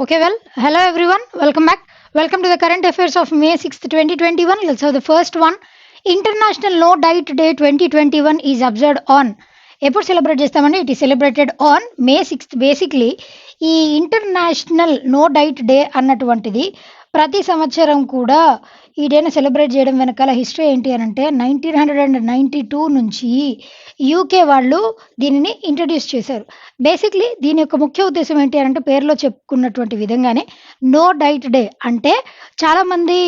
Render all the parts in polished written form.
Okay, well, hello everyone. Welcome back. Welcome to the current affairs of May 6th, 2021. Let's have the first one. International No Diet Day 2021 is observed on. ఎప్పుడు celebrate చేస్తామండి? It is celebrated on May 6th. Basically ఈ international no diet day అన్నటువంటిది ప్రతి సంవత్సరం కూడా ఈ డేని celebrate చేయడం వెనకాల హిస్టరీ ఏంటి అని అంటే 1992 నుంచి యూకే వాళ్ళు దీనిని ఇంట్రడ్యూస్ చేశారు. బేసిక్లీ దీని యొక్క ముఖ్య ఉద్దేశం ఏంటి అని అంటే పేరులో చెప్పుకున్నటువంటి విధంగానే నో డైట్ డే అంటే చాలామంది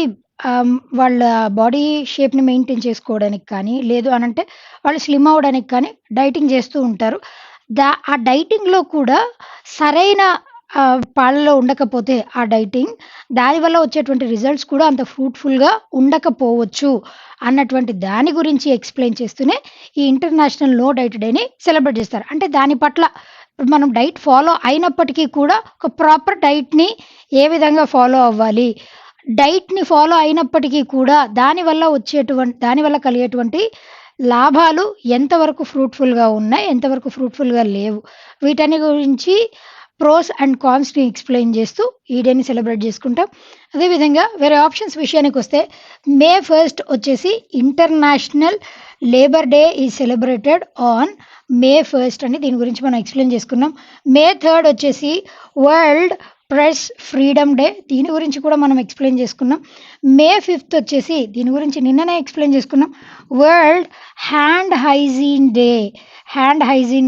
వాళ్ళ బాడీ షేప్‌ని మెయింటైన్ చేసుకోవడానికి కానీ, లేదు అనంటే వాళ్ళు స్లిమ్ అవ్వడానికి కానీ డైటింగ్ చేస్తూ ఉంటారు. ఆ డైటింగ్‌లో కూడా సరైన పాలలో ఉండకపోతే ఆ డైటింగ్, దానివల్ల వచ్చేటువంటి రిజల్ట్స్ కూడా అంత ఫ్రూట్‌ఫుల్‌గా ఉండకపోవచ్చు అన్నటువంటి దాని గురించి ఎక్స్‌ప్లెయిన్ చేస్తూనే ఈ ఇంటర్నేషనల్ నో డైట్ డేని సెలబ్రేట్ చేస్తారు. అంటే దాని పట్ల ఇప్పుడు మనం డైట్ ఫాలో అయినప్పటికీ కూడా ఒక ప్రాపర్ డైట్‌ని ఏ విధంగా ఫాలో అవ్వాలి? డైట్‌ని ఫాలో అయినప్పటికీ కూడా దానివల్ల కలిగేటువంటి లాభాలు ఎంతవరకు ఫ్రూట్‌ఫుల్‌గా ఉన్నాయి? ఎంతవరకు ఫ్రూట్‌ఫుల్‌గా లేవు? వీటన్ని గురించి ప్రోస్ అండ్ కాన్స్‌ని ఎక్స్‌ప్లెయిన్ చేస్తూ ఈ డేని సెలబ్రేట్ చేసుకుంటాం. అదేవిధంగా వేరే ఆప్షన్స్ విషయానికొస్తే మే 1 వచ్చేసి international labour day is celebrated on May 1 అని దీని గురించి మనం ఎక్స్‌ప్లెయిన్ చేసుకున్నాం. మే 3 వచ్చేసి వరల్డ్ ప్రెస్ ఫ్రీడమ్ డే, దీని గురించి కూడా మనం ఎక్స్‌ప్లెయిన్ చేసుకున్నాం. మే 5 వచ్చేసి దీని గురించి నిన్ననే ఎక్స్‌ప్లెయిన్ చేసుకున్నాం. వరల్డ్ హ్యాండ్ హైజీన్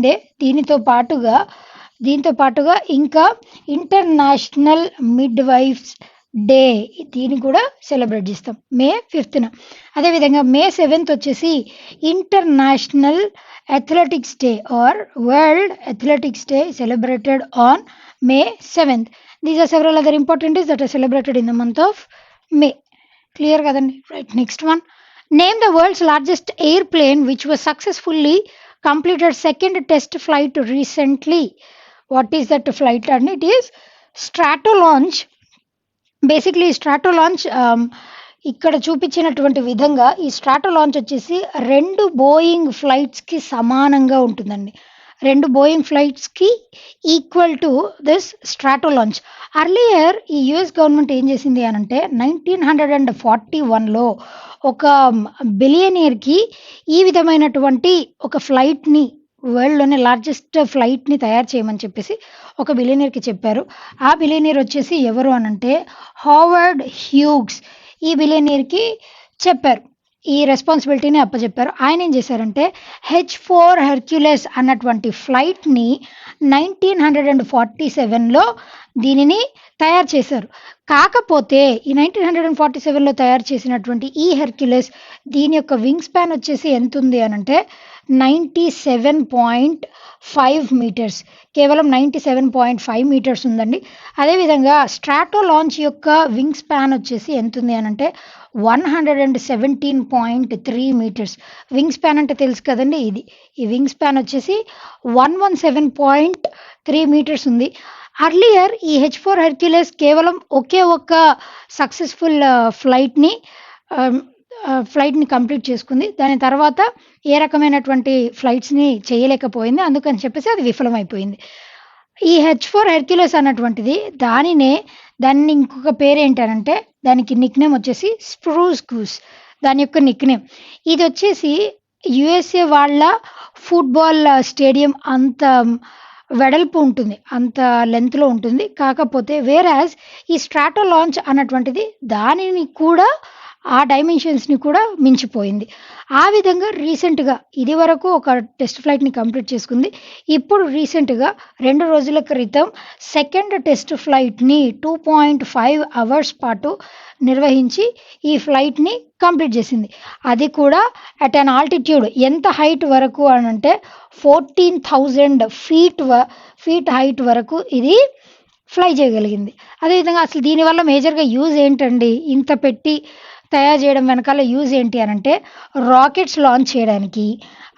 డే దీంతో పాటుగా ఇంకా ఇంటర్నేషనల్ మిడ్‌వైఫ్స్ డే, దీన్ని కూడా సెలబ్రేట్ చేస్తాం మే 5న. అదేవిధంగా మే 7 వచ్చేసి international athletics day or world athletics day celebrated on May 7th. These are several other important days that are celebrated in the month of May. Clear kadandi? Right. Next one. Name the world's largest airplane which was successfully completed second test flight recently. What is that flight? And it is Stratolaunch. Basically Stratolaunch ఇక్కడ చూపించినటువంటి విధంగా ఈ స్ట్రాటోలాంచ్ వచ్చేసి 2 Boeing ఫ్లైట్స్‌కి సమానంగా ఉంటుందండి. 2 Boeing ఫ్లైట్స్‌కి equal to this Stratolaunch. Earlier ఈ US government ఏం చేసింది అనంటే 1941లో ఒక బిలియనీర్‌కి ఈ విధమైనటువంటి ఒక ఫ్లైట్‌ని, వరల్డ్‌లోనే లార్జెస్ట్ ఫ్లైట్‌ని తయారు చేయమని చెప్పేసి ఒక బిలియనీర్‌కి చెప్పారు. ఆ బిలియనీర్ వచ్చేసి ఎవరు అనంటే హావర్డ్ హ్యూగ్స్. ఈ బిలియనీర్‌కి చెప్పారు. ఈ రెస్పాన్సిబిలిటీని అప్పజెప్పారు. ఆయన ఏం చేశారంటే H4 హెర్క్యులస్ అన్నటువంటి ఫ్లైట్‌ని 1947లో దీనిని తయారు చేశారు. కాకపోతే ఈ 1947లో తయారు చేసినటువంటి ఈ హెర్క్యులస్ దీని యొక్క వింగ్ స్పాన్ వచ్చేసి ఎంతుంది అనంటే 97.5 మీటర్స్. కేవలం 97.5 మీటర్స్ ఉందండి. అదేవిధంగా స్ట్రాటోలాంచ్ యొక్క వింగ్ స్పాన్ వచ్చేసి ఎంతుంది అనంటే 117.3 మీటర్స్. వింగ్ స్పాన్ అంటే తెలుసు కదండి ఇది. ఈ వింగ్ స్పాన్ వచ్చేసి 117.3 మీటర్స్ ఉంది. అర్లియర్ ఈ H4 హెర్క్యులస్ కేవలం ఒకే ఒక్క సక్సెస్‌ఫుల్ ఫ్లైట్‌ని కంప్లీట్ చేసుకుంది. దాని తర్వాత ఏ రకమైనటువంటి ఫ్లైట్స్‌ని చేయలేకపోయింది. అందుకని చెప్పేసి అది విఫలమైపోయింది. ఈ H4 హెర్క్యులస్ అన్నటువంటిది దాన్ని ఇంకొక పేరేంటనంటే దానికి నిక్‌నేమ్ వచ్చేసి స్ప్రూస్ గూస్. దాని యొక్క నిక్‌నేమ్. ఇదొచ్చేసి యూఎస్ఏ వాళ్ళ ఫుట్‌బాల్ స్టేడియం అంత వెడల్పు ఉంటుంది. అంత లెంగ్త్‌లో ఉంటుంది. కాకపోతే వేరాజ్ ఈ స్ట్రాటోలాంచ్ అన్నటువంటిది దానిని కూడా ఆ డైమెన్షన్స్‌ని కూడా మించిపోయింది. ఆ విధంగా రీసెంట్‌గా ఇదివరకు ఒక టెస్ట్ ఫ్లైట్‌ని కంప్లీట్ చేసుకుంది. ఇప్పుడు రీసెంట్‌గా 2 రోజుల క్రితం సెకండ్ టెస్ట్ ఫ్లైట్‌ని 2.5 అవర్స్ పాటు నిర్వహించి ఈ ఫ్లైట్‌ని కంప్లీట్ చేసింది. అది కూడా అట్ అన్ ఆల్టిట్యూడ్ ఎంత హైట్ వరకు అనంటే 14,000 ఫీట్ హైట్ వరకు ఇది ఫ్లై చేయగలిగింది. అదేవిధంగా అసలు దీనివల్ల మేజర్‌గా యూజ్ ఏంటండి? ఇంత పెట్టి తయారు చేయడం వెనకాల యూజ్ ఏంటి అనంటే రాకెట్స్ లాంచ్ చేయడానికి,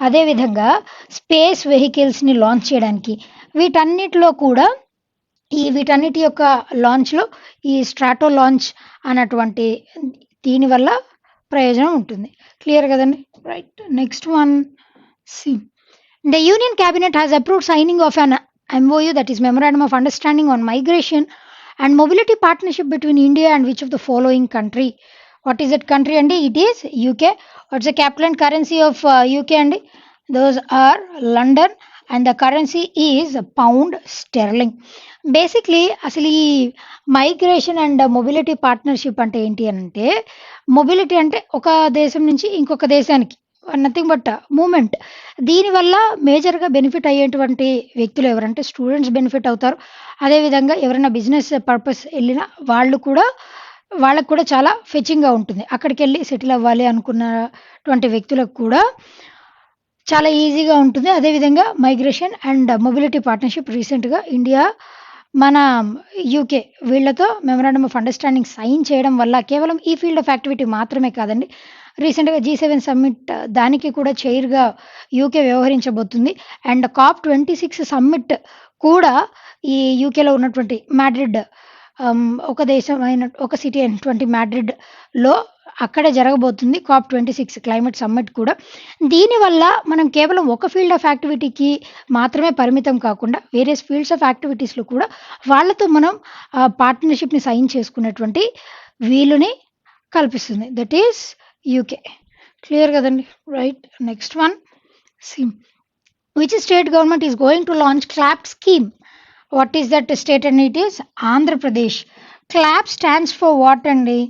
అదేవిధంగా స్పేస్ వెహికల్స్‌ని లాంచ్ చేయడానికి, వీటన్నిటి యొక్క లాంచ్‌లో ఈ స్ట్రాటోలాంచ్ అన్నటువంటి దీనివల్ల ప్రయోజనం ఉంటుంది. క్లియర్ కదండి? Right. Next one. C The Union Cabinet has approved signing of an MOU, that is Memorandum of Understanding on Migration and mobility partnership between India and which of the following country? What is that country అండి? It is UK. What's the capital and currency of UK అండి? Those are London and the currency is pound sterling. Basically అసలు ఈ migration and mobility partnership అంటే ఏంటి అంటే, mobility అంటే ఒక దేశం నుంచి ఇంకొక దేశానికి నథింగ్ బట్ మూమెంట్. దీనివల్ల మేజర్గా బెనిఫిట్ అయ్యేటువంటి వ్యక్తులు ఎవరంటే స్టూడెంట్స్ బెనిఫిట్ అవుతారు. అదేవిధంగా ఎవరైనా బిజినెస్ పర్పస్ వెళ్ళిన వాళ్ళకు కూడా చాలా ఫెచింగ్గా ఉంటుంది. అక్కడికి వెళ్ళి సెటిల్ అవ్వాలి అనుకున్నటువంటి వ్యక్తులకు కూడా చాలా ఈజీగా ఉంటుంది. అదేవిధంగా మైగ్రేషన్ అండ్ మొబిలిటీ పార్ట్నర్షిప్ రీసెంట్గా ఇండియా మన యూకే వీళ్ళతో మెమరాండమ్ ఆఫ్ అండర్స్టాండింగ్ సైన్ చేయడం వల్ల కేవలం ఈ ఫీల్డ్ ఆఫ్ యాక్టివిటీ మాత్రమే కాదండి, రీసెంట్గా G7 సమ్మిట్ దానికి కూడా చైర్గా యూకే వ్యవహరించబోతుంది. అండ్ COP26 సమ్మిట్ కూడా ఈ యూకేలో ఉన్నటువంటి మాడ్రిడ్, ఒక సిటీ అయినటువంటి మాడ్రిడ్లో అక్కడే జరగబోతుంది COP26 క్లైమేట్ సమ్మిట్ కూడా. దీనివల్ల మనం కేవలం ఒక ఫీల్డ్ ఆఫ్ యాక్టివిటీకి మాత్రమే పరిమితం కాకుండా వేరియస్ ఫీల్డ్స్ ఆఫ్ యాక్టివిటీస్లో కూడా వాళ్ళతో మనం పార్ట్నర్షిప్ని సైన్ చేసుకునేటువంటి వీలుని కల్పిస్తుంది. That is UK. క్లియర్ కదండి? Right. Next one, which state government is going to launch CLAP scheme? What is that state and it is Andhra Pradesh. CLAP stands for what అండి?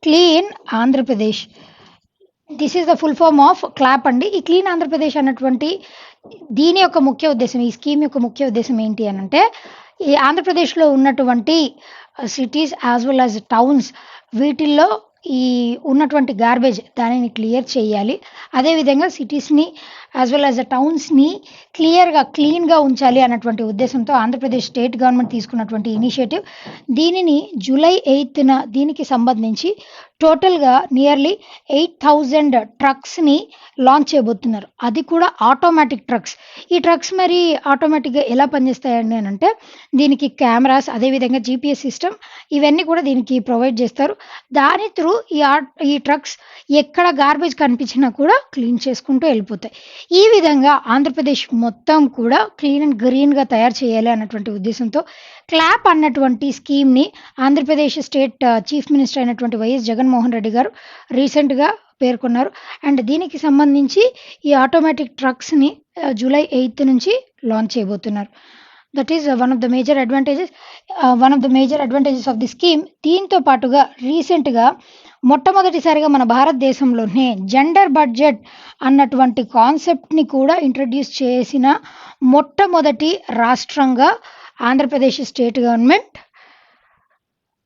Clean Andhra Pradesh. This is the full form of CLAP అండి. ఈ clean Andhra Pradesh అన్నటువంటి దీని యొక్క ముఖ్య ఉద్దేశం, ఈ scheme యొక్క ముఖ్య ఉద్దేశం ఏంటి అని అంటే, ఈ ఆంధ్రప్రదేశ్లో ఉన్నటువంటి cities as well as towns వీటిల్లో ఈ ఉన్నటువంటి గార్బేజ్ దానిని క్లియర్ చేయాలి. అదేవిధంగా సిటీస్ని యాజ్ వెల్ యాజ్ ద టౌన్స్ని క్లీన్గా ఉంచాలి అన్నటువంటి ఉద్దేశంతో ఆంధ్రప్రదేశ్ స్టేట్ గవర్నమెంట్ తీసుకున్నటువంటి ఇనిషియేటివ్. దీనిని జూలై 8న దీనికి సంబంధించి టోటల్గా నియర్లీ 8,000 ట్రక్స్ని లాంచ్ చేయబోతున్నారు. అది కూడా ఆటోమేటిక్ ట్రక్స్. ఈ ట్రక్స్ మరి ఆటోమేటిక్గా ఎలా పనిచేస్తాయండి అని అంటే, దీనికి కెమెరాస్ అదేవిధంగా GPS సిస్టమ్ ఇవన్నీ కూడా దీనికి ప్రొవైడ్ చేస్తారు. దాని త్రూ ఈ ట్రక్స్ ఎక్కడ గార్బేజ్ కనిపించినా కూడా క్లీన్ చేసుకుంటూ వెళ్ళిపోతాయి. ఈ విధంగా ఆంధ్రప్రదేశ్ మొత్తం కూడా క్లీన్ అండ్ గ్రీన్గా తయారు చేయాలి అన్నటువంటి ఉద్దేశంతో క్లాప్ అన్నటువంటి స్కీమ్ని ఆంధ్రప్రదేశ్ స్టేట్ చీఫ్ మినిస్టర్ అయినటువంటి వైఎస్ జగన్మోహన్ రెడ్డి గారు రీసెంట్గా పేర్కొన్నారు. అండ్ దీనికి సంబంధించి ఈ ఆటోమేటిక్ ట్రక్స్ని జూలై 8 నుంచి లాంచ్ చేయబోతున్నారు. That is one of the major advantages of the scheme. దీంతో పాటుగా రీసెంట్గా మొట్టమొదటిసారిగా మన భారతదేశంలోనే జెండర్ బడ్జెట్ అన్నటువంటి కాన్సెప్ట్ని కూడా ఇంట్రడ్యూస్ చేసిన మొట్టమొదటి రాష్ట్రంగా ఆంధ్రప్రదేశ్ స్టేట్ గవర్నమెంట్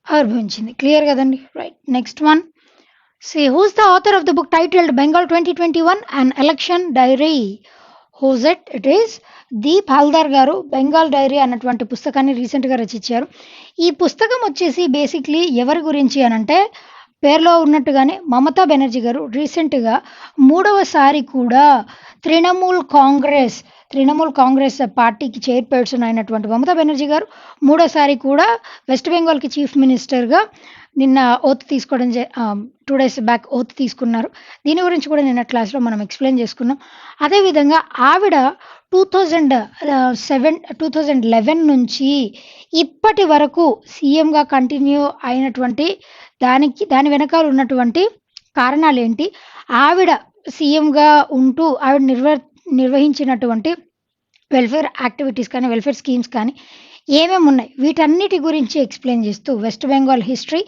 ఆవిర్భవించింది. క్లియర్ కదండి? Right. Next one, who's the author of the book titled Bengal 2021 an election diary? Who's it? It is Deep Haldar గారు బెంగాల్ డైరీ అన్నటువంటి పుస్తకాన్ని రీసెంట్గా రచించారు. ఈ పుస్తకం వచ్చేసి బేసిక్లీ ఎవరి గురించి అనంటే, పేరులో ఉన్నట్టుగానే మమతా బెనర్జీ గారు రీసెంట్గా 3వసారి కూడా తృణమూల్ కాంగ్రెస్ పార్టీకి చైర్పర్సన్ అయినటువంటి మమతా బెనర్జీ గారు 3వసారి కూడా వెస్ట్ బెంగాల్కి చీఫ్ మినిస్టర్గా నిన్న ఓత్ తీసుకోవడం 2 days బ్యాక్ ఓత్ తీసుకున్నారు. దీని గురించి కూడా నిన్న క్లాస్లో మనం ఎక్స్ప్లెయిన్ చేసుకున్నాం. అదేవిధంగా ఆవిడ 2011 నుంచి ఇప్పటి వరకు సీఎంగా కంటిన్యూ అయినటువంటి దాని వెనకాల ఉన్నటువంటి కారణాలు ఏంటి, ఆవిడ సీఎంగా ఉంటూ ఆవిడ నిర్వహించినటువంటి వెల్ఫేర్ యాక్టివిటీస్ కానీ వెల్ఫేర్ స్కీమ్స్ కానీ ఏమేమి ఉన్నాయి వీటన్నిటి గురించి ఎక్స్ప్లెయిన్ చేస్తూ West Bengal history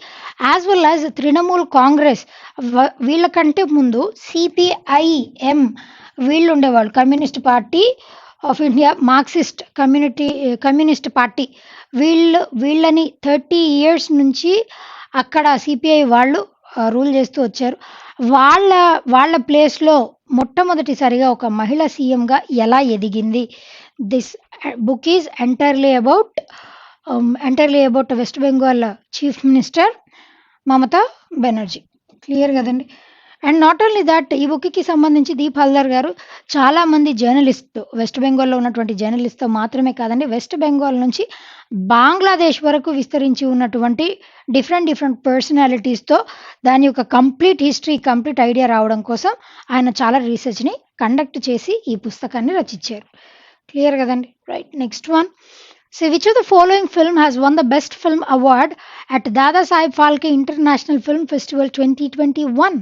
as well as Trinamool Congress, వీళ్ళకంటే ముందు CPIM వీళ్ళు ఉండేవాళ్ళు, communist party of India, Marxist communist party. వీళ్ళని 30 years నుంచి అక్కడ CPI వాళ్ళు రూల్ చేస్తూ వచ్చారు. వాళ్ళ ప్లేస్లో మొట్టమొదటిసారిగా ఒక మహిళ సీఎంగా ఎలా ఎదిగింది. This book is entirely about west Bengal chief minister Mamata Banerjee. Clear కదండి? అండ్ నాట్ ఓన్లీ దట్, ఈ బుక్కి సంబంధించి దీప్ హల్దార్ గారు చాలామంది జర్నలిస్ట్, వెస్ట్ బెంగాల్లో ఉన్నటువంటి జర్నలిస్ట్తో మాత్రమే కాదండి, వెస్ట్ బెంగాల్ నుంచి బంగ్లాదేశ్ వరకు విస్తరించి ఉన్నటువంటి డిఫరెంట్ పర్సనాలిటీస్తో దాని యొక్క కంప్లీట్ హిస్టరీ, కంప్లీట్ ఐడియా రావడం కోసం ఆయన చాలా రీసెర్చ్ని కండక్ట్ చేసి ఈ పుస్తకాన్ని రచించారు. క్లియర్ కదండి? Right. Next one, So, which of the following film has won the Best Film Award at Dada Saheb Phalke International Film Festival 2021?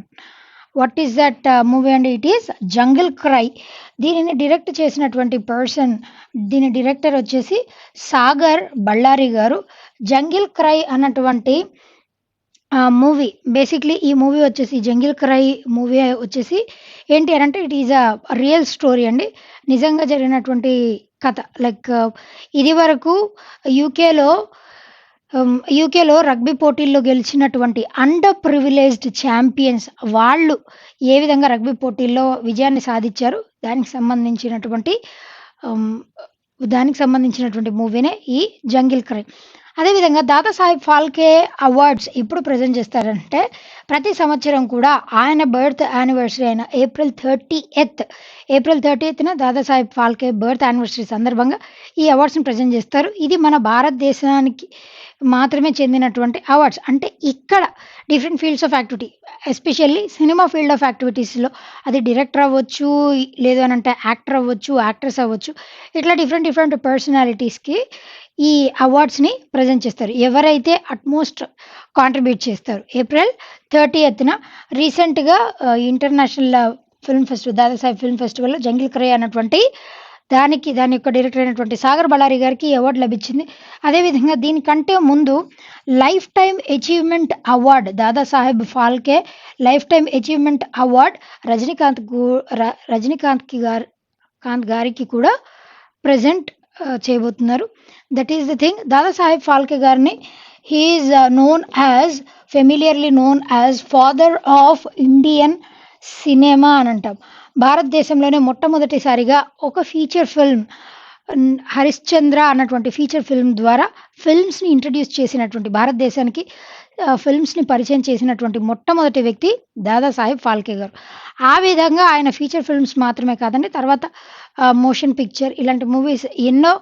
What is that movie అండి? It is Jungle Cry. దీనిని direct చేసినటువంటి person, దీని director వచ్చేసి Sagar Ballari garu. Jungle Cry అన్నటువంటి movie, basically ఈ movie వచ్చేసి Jungle Cry movie వచ్చేసి ఏంటి అని అంటే, it is a real story అండి. నిజంగా జరిగినటువంటి కథ. లైక్ ఇది వరకు యూకేలో రగ్బీ పోటీల్లో గెలిచినటువంటి అండర్ ప్రివిలేజ్డ్ ఛాంపియన్స్ వాళ్ళు ఏ విధంగా రగ్బీ పోటీల్లో విజయాన్ని సాధించారు, దానికి సంబంధించినటువంటి మూవీనే ఈ జంగిల్ క్రై. అదేవిధంగా దాదాసాహెబ్ ఫాల్కే అవార్డ్స్ ఎప్పుడు ప్రజెంట్ చేస్తారంటే, ప్రతి సంవత్సరం కూడా ఆయన బర్త్ యానివర్సరీ అయిన ఏప్రిల్ 30న దాదాసాహెబ్ ఫాల్కే బర్త్ యానివర్సరీ సందర్భంగా ఈ అవార్డ్స్ని ప్రజెంట్ చేస్తారు. ఇది మన భారతదేశానికి మాత్రమే చెందినటువంటి అవార్డ్స్. అంటే ఇక్కడ different fields of activity, especially cinema field of యాక్టివిటీస్లో, అది డైరెక్టర్ అవ్వచ్చు, లేదు అని అంటే యాక్టర్ అవ్వచ్చు, యాక్ట్రెస్ అవ్వచ్చు, ఇట్లా డిఫరెంట్ పర్సనాలిటీస్కి ఈ అవార్డ్స్ని ప్రజెంట్ చేస్తారు. ఎవరైతే అట్మోస్ట్ కాంట్రిబ్యూట్ చేస్తారు. ఏప్రిల్ 30న రీసెంట్గా international film festival, Dadasaheb film ఫెస్టివల్లో జంగిల్ క్రై అన్నటువంటి దాని యొక్క డైరెక్టర్ అయినటువంటి సాగర్ బళ్ళారి గారికి అవార్డు లభించింది. అదేవిధంగా దీనికంటే ముందు lifetime achievement award, Dadasaheb Phalke lifetime achievement award Rajinikanth గారికి కూడా ప్రజెంట్ చేయబోతున్నారు. That is the thing. Dadasaheb Phalke గారిని he is familiarly known as father of Indian cinema అని అంటాం. భారతదేశంలోనే మొట్టమొదటిసారిగా ఒక ఫీచర్ ఫిల్మ్, హరిశ్చంద్ర అన్నటువంటి ఫీచర్ ఫిల్మ్ ద్వారా ఫిల్మ్స్ని ఇంట్రడ్యూస్ చేసినటువంటి, భారతదేశానికి ఫిల్మ్స్ని పరిచయం చేసినటువంటి మొట్టమొదటి వ్యక్తి దాదాసాహెబ్ ఫాల్కే గారు. ఆ విధంగా ఆయన ఫీచర్ ఫిల్మ్స్ మాత్రమే కాదండి, తర్వాత మోషన్ పిక్చర్ ఇలాంటి మూవీస్ ఎన్నో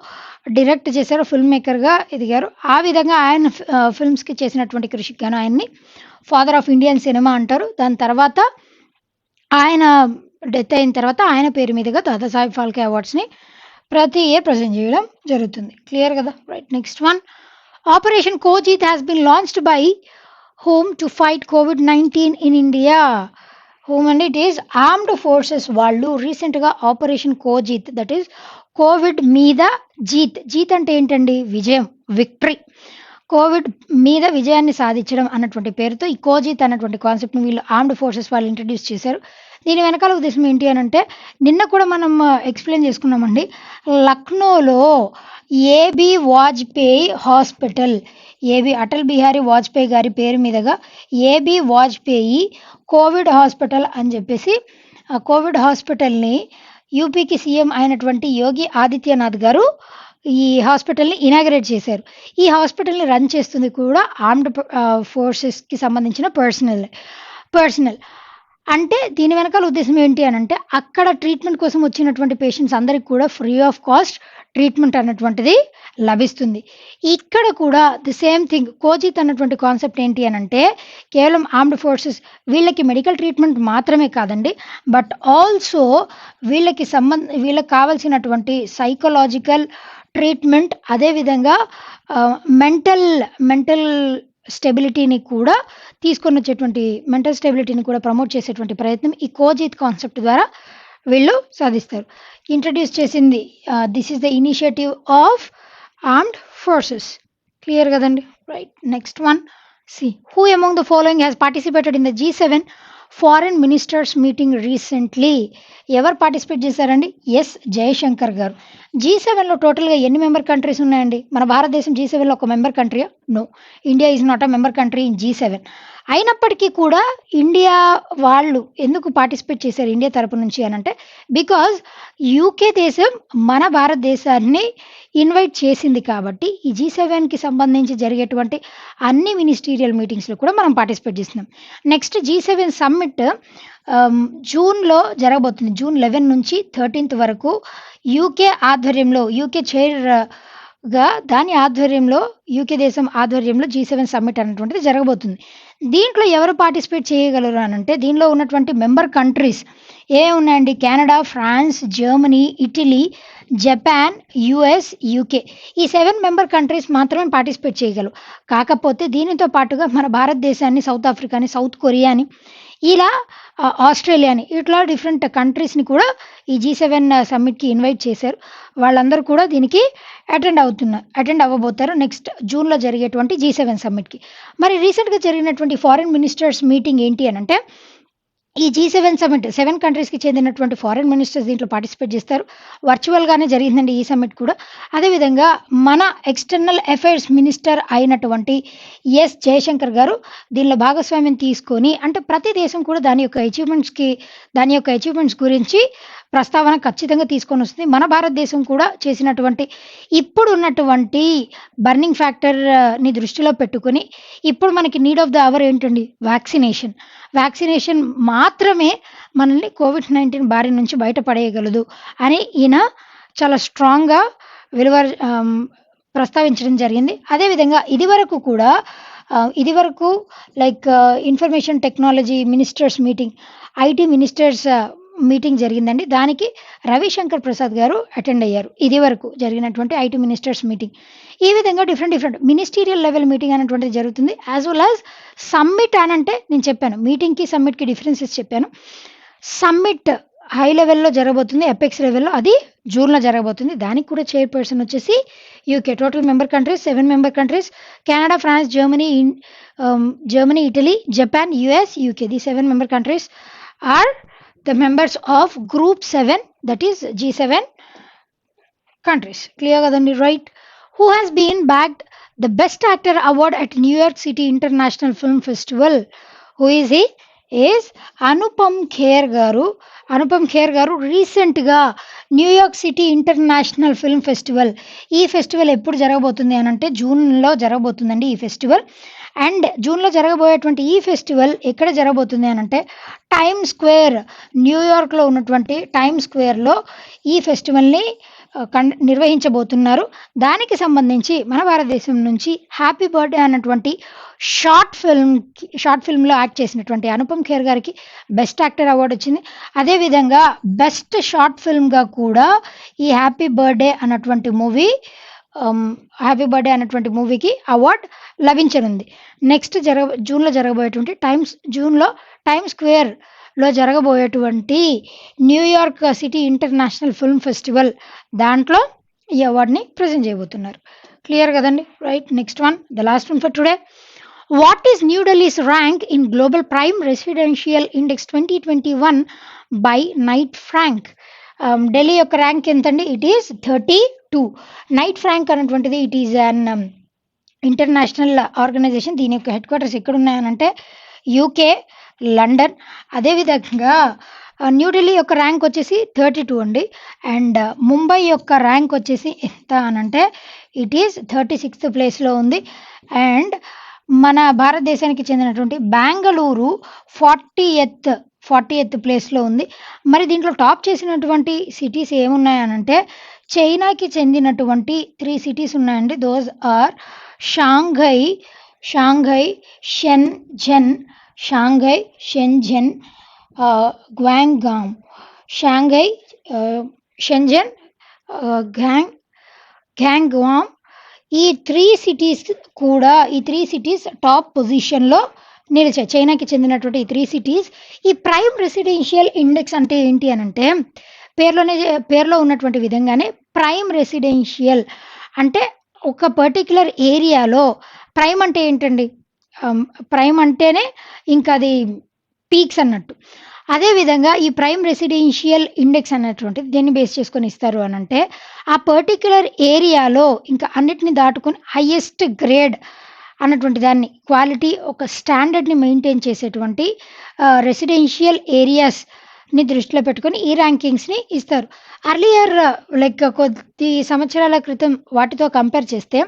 డైరెక్ట్ చేశారు, ఫిల్మ్ మేకర్గా ఎదిగారు. ఆ విధంగా ఆయన ఫిల్మ్స్కి చేసినటువంటి కృషికి గాను ఆయన్ని ఫాదర్ ఆఫ్ ఇండియన్ సినిమా అంటారు. దాని తర్వాత ఆయన డెత్ అయిన తర్వాత ఆయన పేరు మీదుగా దాదాసాహెబ్ ఫాల్కే అవార్డ్స్ని ప్రతి ఇయర్ ప్రజెంట్ చేయడం జరుగుతుంది. క్లియర్ కదా? Right. Next one, operation Cojeet has been launched by home to fight COVID-19 in India. Home and it is armed forces వాళ్ళు రీసెంట్గా operation Cojeet, that is COVID మీద జీత్ అంటే ఏంటండి? విజయం, విక్టరీ. కోవిడ్ మీద విజయాన్ని సాధించడం అన్నటువంటి పేరుతో ఈ కోజిత్ అన్నటువంటి కాన్సెప్ట్ని వీళ్ళు ఆర్మ్డ్ ఫోర్సెస్ వాళ్ళు ఇంట్రడ్యూస్ చేశారు. దీని వెనకాల ఉద్దేశం ఏంటి అని అంటే, నిన్న కూడా మనం ఎక్స్ప్లెయిన్ చేసుకున్నామండి. లక్నోలో ఏబి వాజ్పేయి హాస్పిటల్, అటల్ బిహారీ వాజ్పేయి గారి పేరు మీదుగా ఏబి వాజ్పేయి కోవిడ్ హాస్పిటల్ అని చెప్పేసి కోవిడ్ హాస్పిటల్ని యూపీకి సీఎం అయినటువంటి యోగి ఆదిత్యనాథ్ గారు ఈ హాస్పిటల్ని ఇనాగరేట్ చేశారు. ఈ హాస్పిటల్ని రన్ చేస్తుంది కూడా ఆర్మ్డ్ ఫోర్సెస్కి సంబంధించిన పర్సనల్. అంటే దీని వెనకాల ఉద్దేశం ఏంటి అని అంటే, అక్కడ ట్రీట్మెంట్ కోసం వచ్చినటువంటి పేషెంట్స్ అందరికి కూడా ఫ్రీ ఆఫ్ కాస్ట్ ట్రీట్మెంట్ అన్నటువంటిది లభిస్తుంది. ఇక్కడ కూడా ది సేమ్ థింగ్. కోజిత్ అన్నటువంటి కాన్సెప్ట్ ఏంటి అని అంటే, కేవలం ఆర్మ్డ్ ఫోర్సెస్ వీళ్ళకి మెడికల్ ట్రీట్మెంట్ మాత్రమే కాదండి, బట్ ఆల్సో వీళ్ళకి కావాల్సినటువంటి సైకలాజికల్ ట్రీట్మెంట్, అదేవిధంగా మెంటల్ స్టెబిలిటీని కూడా తీసుకొని వచ్చేటువంటి, మెంటల్ స్టెబిలిటీని కూడా ప్రమోట్ చేసేటువంటి ప్రయత్నం ఈ కోజిత్ కాన్సెప్ట్ ద్వారా వీళ్ళు సాధిస్తారు. ఇంట్రడ్యూస్ చేసింది this is the initiative of armed forces. Clear కదండి? Right. Next one, see who among the following has participated in the G7 foreign ministers meeting recently. ఎవరు పార్టిసిపేట్ చేశారండి? ఎస్ జయశంకర్ గారు. G7లో టోటల్గా ఎన్ని మెంబర్ కంట్రీస్ ఉన్నాయండి? మన భారతదేశం G7లో ఒక మెంబర్ కంట్రీయా? No, India is not a member country in G7. అయినప్పటికీ కూడా ఇండియా వాళ్ళు ఎందుకు పార్టిసిపేట్ చేశారు ఇండియా తరపు నుంచి అని అంటే, బికాజ్ యూకే దేశం మన భారతదేశాన్ని ఇన్వైట్ చేసింది కాబట్టి ఈ G7కి సంబంధించి జరిగేటువంటి అన్ని మినిస్టీరియల్ మీటింగ్స్లో కూడా మనం పార్టిసిపేట్ చేస్తున్నాం. నెక్స్ట్ G7 సమ్మిట్ జూన్లో జరగబోతుంది. June 11 నుంచి 13 వరకు యూకే ఆధ్వర్యంలో, యూకే దాని ఆధ్వర్యంలో యూకే దేశం ఆధ్వర్యంలో G7 సమ్మిట్ అనేటువంటిది జరగబోతుంది. దీంట్లో ఎవరు పార్టిసిపేట్ చేయగలరు అనంటే దీనిలో ఉన్నటువంటి మెంబర్ కంట్రీస్ ఉన్నాయండి? Canada, France, Germany, Italy, Japan, US, UK. ఈ 7 మెంబర్ కంట్రీస్ మాత్రమే పార్టిసిపేట్ చేయగలవు. కాకపోతే దీనితో పాటుగా మన భారతదేశాన్ని, సౌత్ ఆఫ్రికాని, సౌత్ కొరియాని, ఇలా ఆస్ట్రేలియాని, ఇట్లా డిఫరెంట్ కంట్రీస్‌ని కూడా ఈ G7 సమ్మిట్‌కి ఇన్వైట్ చేశారు. వాళ్ళందరూ కూడా దీనికి అటెండ్ అవ్వబోతారు నెక్స్ట్ జూన్‌లో జరిగేటువంటి G7 సమ్మిట్‌కి. మరి రీసెంట్‌గా జరిగినటువంటి ఫారెన్ మినిస్టర్స్ మీటింగ్ ఏంటి అనంటే ఈ G7 సమ్మిట్ 7 కంట్రీస్‌కి చెందినటువంటి ఫారెన్ మినిస్టర్స్ దీంట్లో పార్టిసిపేట్ చేస్తారు. వర్చువల్‌గానే జరిగిందండి ఈ సమ్మిట్ కూడా. అదేవిధంగా మన ఎక్స్టర్నల్ అఫైర్స్ మినిస్టర్ అయినటువంటి ఎస్ జయశంకర్ గారు దీనిలో భాగస్వామ్యం తీసుకొని, అంటే ప్రతి దేశం కూడా దాని యొక్క అచీవ్‌మెంట్స్ గురించి ప్రస్తావన ఖచ్చితంగా తీసుకొనొస్తుంది. మన భారతదేశం కూడా చేసినటువంటి ఇప్పుడున్నటువంటి బర్నింగ్ ఫ్యాక్టర్‌ని దృష్టిలో పెట్టుకొని, ఇప్పుడు మనకి నీడ్ ఆఫ్ ద అవర్ ఏంటండి? వ్యాక్సినేషన్ మాత్రమే మనల్ని కోవిడ్-19 బారి నుంచి బయటపడేయగలదు అని ఈయన చాలా స్ట్రాంగ్‌గా ప్రస్తావించడం జరిగింది. అదేవిధంగా ఇదివరకు like information technology ministers meeting, IT ministers meeting జరిగిందండి. దానికి రవిశంకర్ ప్రసాద్ గారు అటెండ్ అయ్యారు. ఇదివరకు జరిగినటువంటి ఐటీ మినిస్టర్స్ మీటింగ్. ఈ విధంగా డిఫరెంట్ మినిస్టీరియల్ లెవెల్ మీటింగ్ అనేటువంటిది జరుగుతుంది. యాజ్ వెల్ యాజ్ సమ్మిట్ అనంటే నేను చెప్పాను, మీటింగ్‌కి సమ్మిట్‌కి డిఫరెన్సెస్ చెప్పాను. సమ్మిట్ హై లెవెల్‌లో జరగబోతుంది. ఎపెక్స్ లెవెల్‌లో అది జూన్‌లో జరగబోతుంది. దానికి కూడా చైర్‌పర్సన్ వచ్చేసి UK. Total member countries 7 member countries Canada, France, Germany, Italy, Japan, US, UK. The 7 member countries are the members of group 7, that is G7 countries. Clear kadandi, right? Who has been bagged the best actor award at New York City International Film Festival? Who is he? Is Anupam Kher garu రీసెంట్గా New York city international film festival, ఈ festival ఎప్పుడు జరగబోతుంది అనంటే జూన్లో జరగబోతుందండి ఈ festival. And జూన్లో జరగబోయేటువంటి ఈ ఫెస్టివల్ ఎక్కడ జరగబోతుంది అనంటే టైమ్ స్క్వేర్, న్యూయార్క్లో ఉన్నటువంటి టైమ్ స్క్వేర్లో ఈ ఫెస్టివల్ని నిర్వహించబోతున్నారు. దానికి సంబంధించి మన భారతదేశం నుంచి హ్యాపీ బర్త్డే అన్నటువంటి షార్ట్ ఫిల్మ్లో యాక్ట్ చేసినటువంటి అనుపమ్ ఖేర్ గారికి బెస్ట్ యాక్టర్ అవార్డు వచ్చింది. అదేవిధంగా బెస్ట్ షార్ట్ ఫిల్మ్గా కూడా ఈ హ్యాపీ బర్త్డే అన్నటువంటి మూవీకి అవార్డ్ లభించనుంది. నెక్స్ట్ జూన్లో జరగబోయేటువంటి టైమ్ స్క్వేర్లో జరగబోయేటువంటి New York city international film festival, దాంట్లో ఈ అవార్డ్ని ప్రజెంట్ చేయబోతున్నారు. క్లియర్ కదండి, right? Next one, the last one for today. What is new Delhi's rank in global prime residential index 2021 by Knight Frank? Delhi యొక్క rank ఎంతండి? It is 32. Knight Frank అనేటువంటిది it is an international organisation. దీని యొక్క head quarters ఎక్కడ ఉన్నాయనంటే UK, London. అదేవిధంగా న్యూఢిల్లీ యొక్క rank వచ్చేసి 32 అండి. అండ్ ముంబై యొక్క ర్యాంక్ వచ్చేసి ఎంత అనంటే ఇట్ ఈస్ 36th ప్లేస్లో ఉంది. అండ్ మన భారతదేశానికి చెందినటువంటి బెంగళూరు 40th ప్లేస్లో ఉంది. మరి దీంట్లో టాప్ చేసినటువంటి సిటీస్ ఏమున్నాయనంటే చైనాకి చెందినటువంటి 3 సిటీస్ ఉన్నాయండి. Those are Shanghai, Shenzhen, Guangzhou. Shanghai, Shenzhen, Guangzhou. ఈ 3 సిటీస్ టాప్ పొజిషన్లో నిలిచాయి. చైనాకి చెందినటువంటి ఈ 3 సిటీస్. ఈ ప్రైమ్ రెసిడెన్షియల్ ఇండెక్స్ అంటే ఏంటి అనంటే పేరులో ఉన్నటువంటి విధంగానే ప్రైమ్ రెసిడెన్షియల్ అంటే ఒక పర్టిక్యులర్ ఏరియాలో ప్రైమ్ అంటే ఏంటండి? ప్రైమ్ అంటేనే ఇంకా అది పీక్స్ అన్నట్టు. అదేవిధంగా ఈ ప్రైమ్ రెసిడెన్షియల్ ఇండెక్స్ అన్నటువంటిది దేన్ని బేస్ చేసుకొని ఇస్తారు అనంటే ఆ పర్టిక్యులర్ ఏరియాలో ఇంకా అన్నిటిని దాటుకొని హైయెస్ట్ గ్రేడ్ అన్నటువంటి దాన్ని, క్వాలిటీ, ఒక స్టాండర్డ్ని మెయింటైన్ చేసేటువంటి రెసిడెన్షియల్ ఏరియాస్ని దృష్టిలో పెట్టుకొని ఈ ర్యాంకింగ్స్ని ఇస్తారు. అర్లియర్ లైక్ కొద్ది సంవత్సరాల క్రితం వాటితో కంపేర్ చేస్తే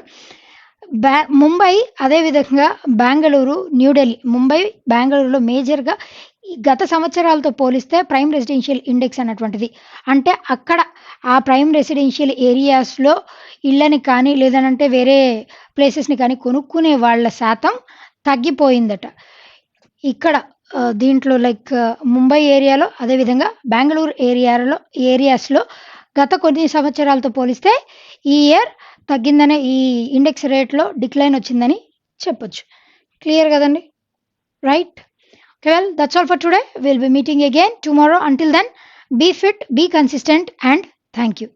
ముంబై, అదేవిధంగా బెంగళూరు, న్యూఢిల్లీ. ముంబై, బెంగళూరులో మేజర్‌గా ఈ గత సంవత్సరాలతో పోలిస్తే ప్రైమ్ రెసిడెన్షియల్ ఇండెక్స్ అన్నటువంటిది. అంటే అక్కడ ఆ ప్రైమ్ రెసిడెన్షియల్ ఏరియాస్‌లో ఇళ్ళని కానీ, లేదనంటే వేరే ప్లేసెస్‌ని కానీ కొనుక్కునే వాళ్ళ శాతం తగ్గిపోయిందట. ఇక్కడ దీంట్లో లైక్ ముంబై ఏరియాలో, అదేవిధంగా బెంగళూరు ఏరియాస్‌లో గత కొన్ని సంవత్సరాలతో పోలిస్తే ఈ ఇయర్ తగ్గిందనే, ఈ ఇండెక్స్ రేట్‌లో డిక్లైన్ వచ్చిందని చెప్పొచ్చు. క్లియర్ గదండీ! Right. Okay, well, that's all for today. We'll be meeting again tomorrow. Until then, be fit, be consistent, and thank you.